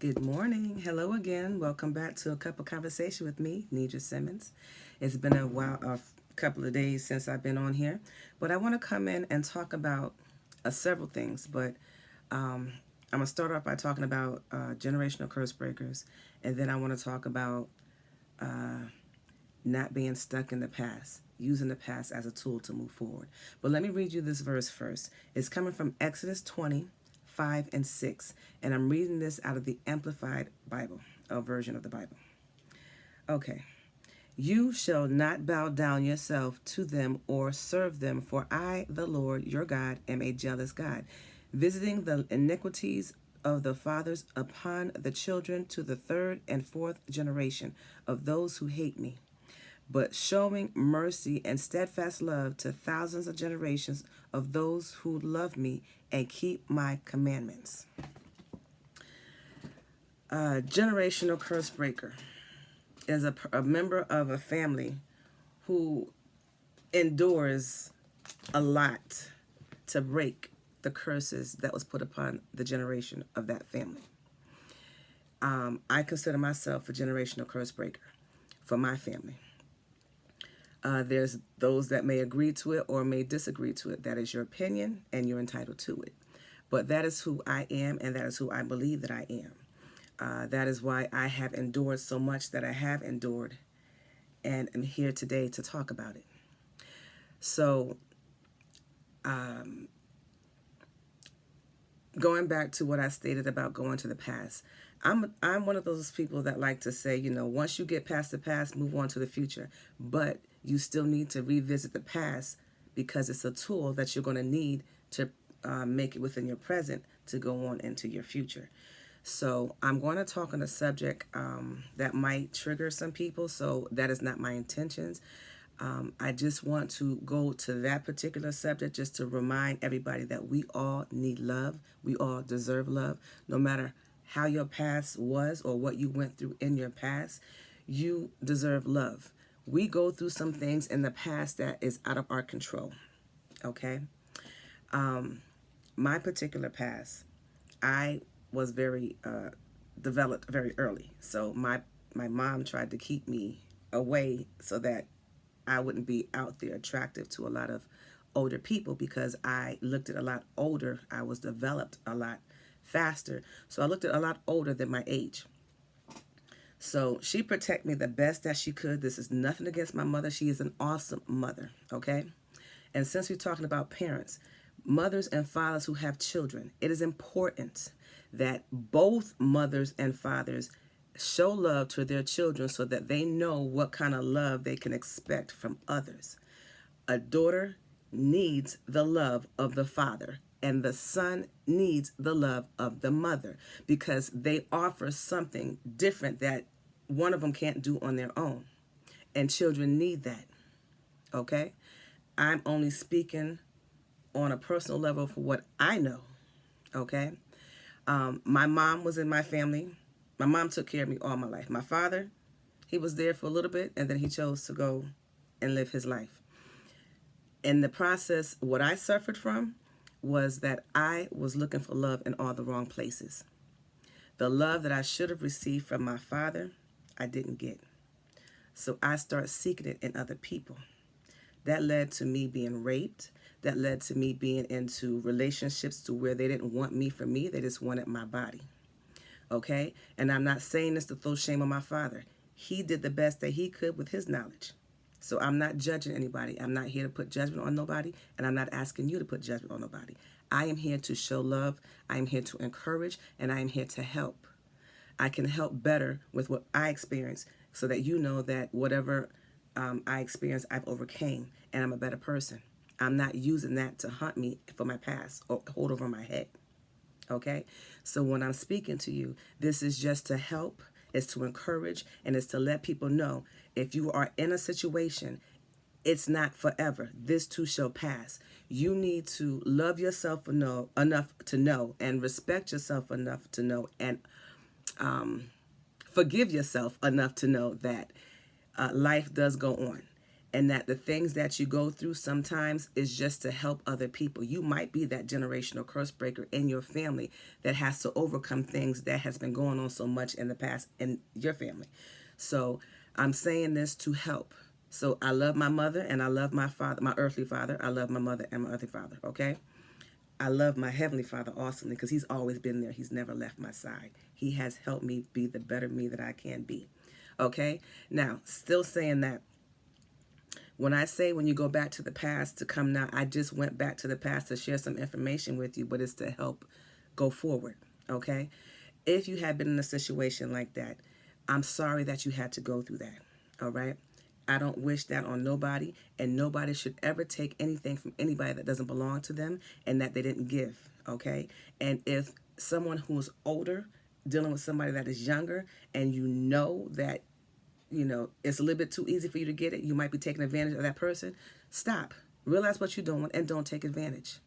Good morning. Hello again. Welcome back to a cup of conversation with me, Nidra Simmons. It's been a couple of days since I've been on here, but I want to come in and talk about several things. But I'm gonna start off by talking about generational curse breakers, and then I want to talk about not being stuck in the past, using the past as a tool to move forward. But let me read you this verse first. It's coming from Exodus 20, 5 and 6, and I'm reading this out of the Amplified Bible, a version of the Bible. Okay. You shall not bow down yourself to them or serve them, for I, the Lord your God, am a jealous God, visiting the iniquities of the fathers upon the children to the third and fourth generation of those who hate me, but showing mercy and steadfast love to thousands of generations of those who love me and keep my commandments. Generational curse breaker is a member of a family who endures a lot to break the curses that was put upon the generation of that family. I consider myself a generational curse breaker for my family. There's those that may agree to it or may disagree to it. That is your opinion, and you're entitled to it. But that is who I am, and that is who I believe that I am. That is why I have endured so much that I have endured, and am here today to talk about it. So, going back to what I stated about going to the past, I'm one of those people that like to say, once you get past the past, move on to the future. But you still need to revisit the past because it's a tool that you're going to need to make it within your present to go on into your future. So I'm going to talk on a subject that might trigger some people. So that is not my intentions. I just want to go to that particular subject just to remind everybody that we all need love. We all deserve love. No matter how your past was or what you went through in your past, you deserve love. We go through some things in the past that is out of our control. Okay? My particular past, I was very developed very early. So my mom tried to keep me away so that I wouldn't be out there attractive to a lot of older people because I looked at a lot older. I was developed a lot faster. So I looked at a lot older than my age. So she protected me the best that she could. This is nothing against my mother. She is an awesome mother, okay? And since we're talking about parents, mothers and fathers who have children, it is important that both mothers and fathers show love to their children so that they know what kind of love they can expect from others. A daughter needs the love of the father, and the son needs the love of the mother because they offer something different that one of them can't do on their own. And children need that. Okay? I'm only speaking on a personal level for what I know. Okay? My mom was in my family. My mom took care of me all my life. My father, he was there for a little bit, and then he chose to go and live his life. In the process, what I suffered from was that I was looking for love in all the wrong places. The love that I should have received from my father, I didn't get. So I started seeking it in other people. That led to me being raped. That led to me being into relationships to where they didn't want me for me. They just wanted my body. Okay? And I'm not saying this to throw shame on my father. He did the best that he could with his knowledge. So I'm not judging anybody. I'm not here to put judgment on nobody, and I'm not asking you to put judgment on nobody. I am here to show love. I am here to encourage, and I am here to help. I can help better with what I experienced so that you know that whatever I experienced, I've overcame, and I'm a better person. I'm not using that to hunt me for my past or hold over my head. Okay? So when I'm speaking to you, this is just to help, it's to encourage, and it's to let people know if you are in a situation, it's not forever. This too shall pass. You need to love yourself enough to know and respect yourself enough to know and forgive yourself enough to know that life does go on. and that the things that you go through sometimes is just to help other people. You might be that generational curse breaker in your family that has to overcome things that has been going on so much in the past in your family. So I'm saying this to help. So I love my mother and I love my father, my earthly father. I love my mother and my earthly father, okay? I love my heavenly father awesomely because he's always been there. He's never left my side. He has helped me be the better me that I can be. Okay? Now, still saying that, when I say when you go back to the past to come now, I just went back to the past to share some information with you, but it's to help go forward. Okay? If you have been in a situation like that, I'm sorry that you had to go through that. All right? I don't wish that on nobody, and nobody should ever take anything from anybody that doesn't belong to them and that they didn't give. Okay? And if someone who's older dealing with somebody that is younger, and you know that it's a little bit too easy for you to get it, you might be taking advantage of that person, stop. Realize what you're doing and don't take advantage.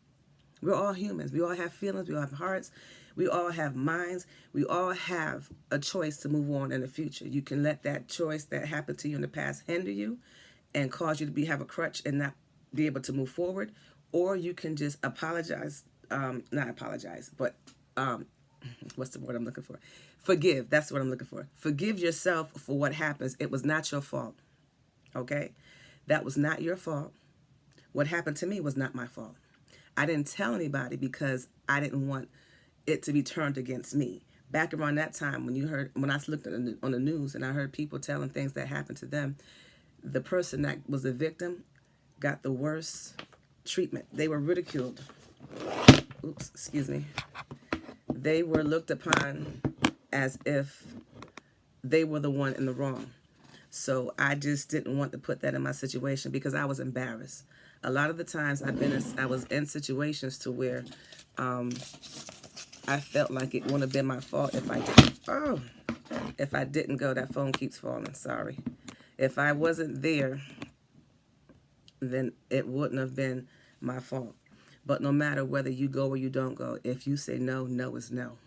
We're all humans. We all have feelings. We all have hearts. We all have minds. We all have a choice to move on in the future. You can let that choice that happened to you in the past hinder you and cause you to have a crutch and not be able to move forward. Or you can just apologize, not apologize, but what's the word I'm looking for? Forgive. That's what I'm looking for. Forgive yourself for what happens. It was not your fault. Okay? That was not your fault. What happened to me was not my fault. I didn't tell anybody because I didn't want it to be turned against me. Back around that time when I looked on the news and I heard people telling things that happened to them, the person that was the victim got the worst treatment. They were ridiculed. Oops, excuse me. They were looked upon as if they were the one in the wrong. So I just didn't want to put that in my situation because I was embarrassed. A lot of the times I was in situations to where I felt like it wouldn't have been my fault if I didn't go. That phone keeps falling. Sorry. If I wasn't there, then it wouldn't have been my fault. But no matter whether you go or you don't go, if you say no, no is no.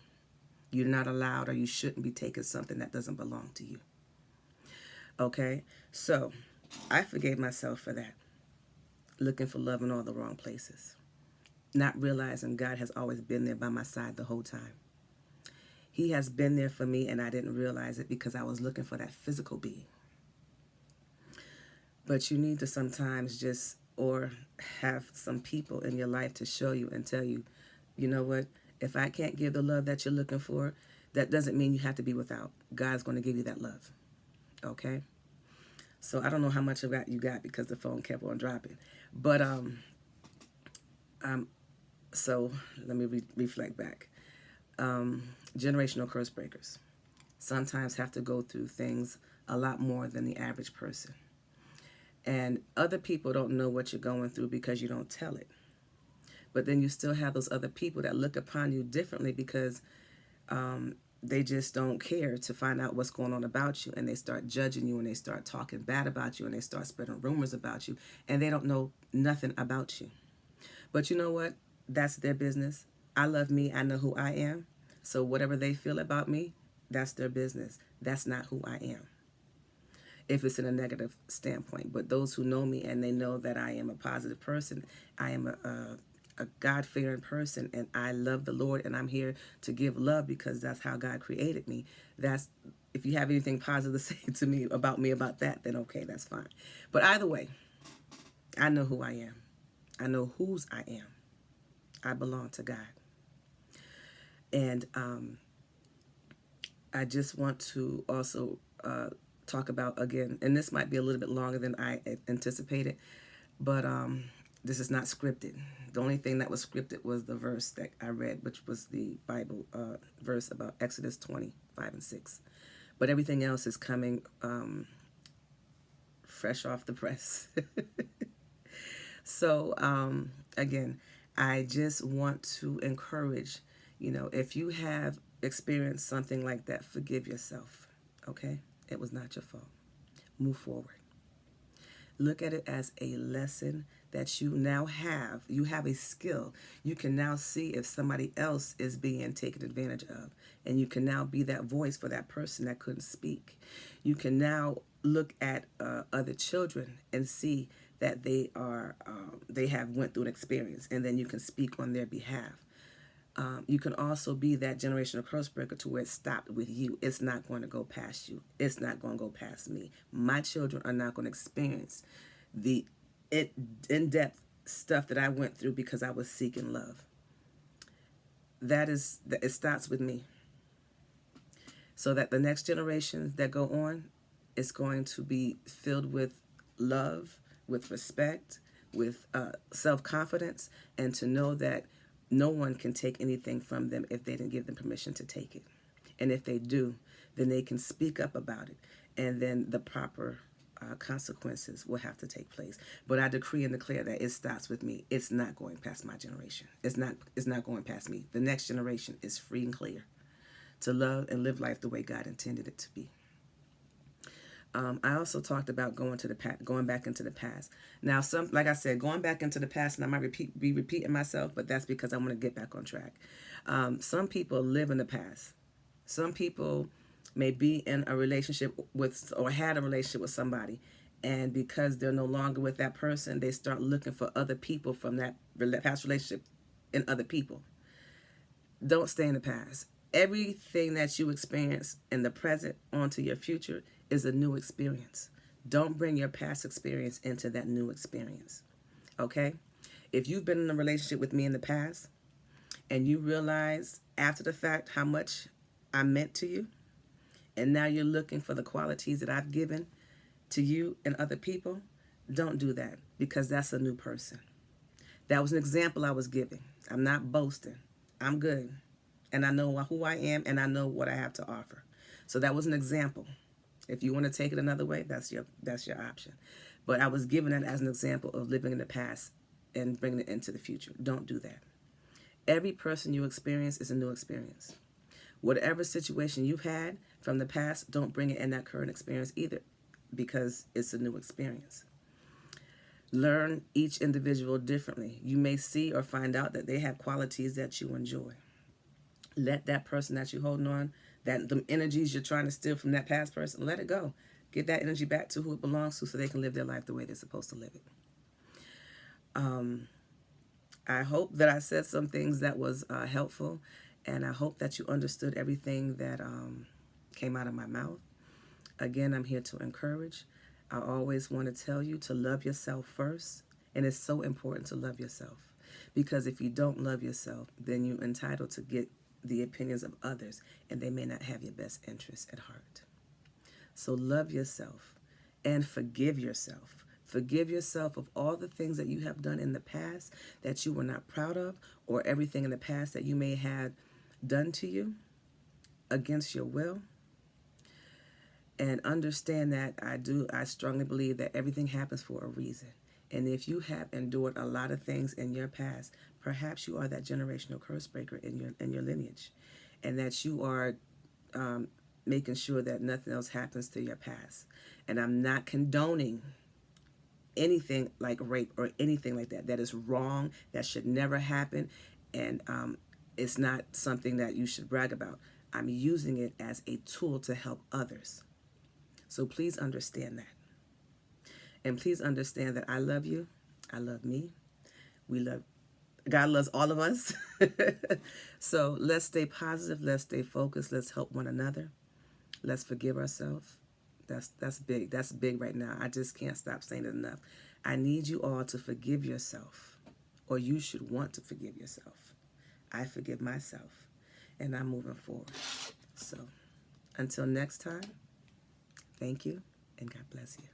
You're not allowed, or you shouldn't be taking something that doesn't belong to you. Okay? So, I forgave myself for that. Looking for love in all the wrong places. Not realizing God has always been there by my side the whole time. He has been there for me, and I didn't realize it because I was looking for that physical being. But you need to sometimes or have some people in your life to show you and tell you, you know what? If I can't give the love that you're looking for, that doesn't mean you have to be without. God's going to give you that love. Okay? So I don't know how much of that you got because the phone kept on dropping. But so let me reflect back. Generational curse breakers sometimes have to go through things a lot more than the average person. And other people don't know what you're going through because you don't tell it. But then you still have those other people that look upon you differently because they just don't care to find out what's going on about you, and they start judging you, and they start talking bad about you, and they start spreading rumors about you, and they don't know nothing about you. But you know what? That's their business. I love me. I know who I am. So whatever they feel about me, that's their business. That's not who I am, if it's in a negative standpoint. But those who know me and they know that I am a positive person, I am a God-fearing person, and I love the Lord, and I'm here to give love because that's how God created me. That's, if you have anything positive to say to me about that, then okay, that's fine. But either way, I know who I am. I know whose I am. I belong to God. And I just want to also talk about, again, and this might be a little bit longer than I anticipated, but this is not scripted. The only thing that was scripted was the verse that I read, which was the Bible verse about Exodus 20:5-6. But everything else is coming fresh off the press. So, again, I just want to encourage, if you have experienced something like that, forgive yourself, okay? It was not your fault. Move forward. Look at it as a lesson that you now have. You have a skill. You can now see if somebody else is being taken advantage of. And you can now be that voice for that person that couldn't speak. You can now look at other children and see that they have went through an experience, and then you can speak on their behalf. You can also be that generational curse breaker to where it stopped with you. It's not going to go past you. It's not going to go past me. My children are not going to experience the in-depth stuff that I went through because I was seeking love. It starts with me. So that the next generations that go on is going to be filled with love, with respect, with self-confidence, and to know that no one can take anything from them if they didn't give them permission to take it. And if they do, then they can speak up about it. And then the proper consequences will have to take place. But I decree and declare that it starts with me. It's not going past my generation. It's not going past me. The next generation is free and clear to love and live life the way God intended it to be. I also talked about going back into the past. Now, like I said, going back into the past, and I might be repeating myself, but that's because I want to get back on track. Some people live in the past. Some people may be in a relationship with, or had a relationship with somebody, and because they're no longer with that person, they start looking for other people from that past relationship in other people. Don't stay in the past. Everything that you experience in the present onto your future is a new experience. Don't bring your past experience into that new experience. Okay? If you've been in a relationship with me in the past and you realize after the fact how much I meant to you, and now you're looking for the qualities that I've given to you and other people, don't do that, because that's a new person. That was an example I was giving. I'm not boasting. I'm good. And I know who I am, and I know what I have to offer. So that was an example. If you want to take it another way, that's your option. But I was giving it as an example of living in the past and bringing it into the future. Don't do that. Every person you experience is a new experience. Whatever situation you've had from the past, don't bring it in that current experience either, because it's a new experience. Learn each individual differently. You may see or find out that they have qualities that you enjoy. Let that person that you're holding on, that the energies you're trying to steal from that past person, let it go. Get that energy back to who it belongs to so they can live their life the way they're supposed to live it. I hope that I said some things that was helpful, and I hope that you understood everything that came out of my mouth. Again, I'm here to encourage. I always want to tell you to love yourself first, and it's so important to love yourself, because if you don't love yourself, then you're entitled to get the opinions of others, and they may not have your best interests at heart. So love yourself and forgive yourself. Forgive yourself of all the things that you have done in the past that you were not proud of, or everything in the past that you may have done to you against your will. And understand that I strongly believe that everything happens for a reason. And if you have endured a lot of things in your past, perhaps you are that generational curse breaker in your lineage, and that you are making sure that nothing else happens to your past. And I'm not condoning anything like rape or anything like that. That is wrong. That should never happen. And it's not something that you should brag about. I'm using it as a tool to help others. So please understand that. And please understand that I love you. I love me. God loves all of us. So let's stay positive. Let's stay focused. Let's help one another. Let's forgive ourselves. That's big. That's big right now. I just can't stop saying it enough. I need you all to forgive yourself, or you should want to forgive yourself. I forgive myself, and I'm moving forward. So until next time, thank you, and God bless you.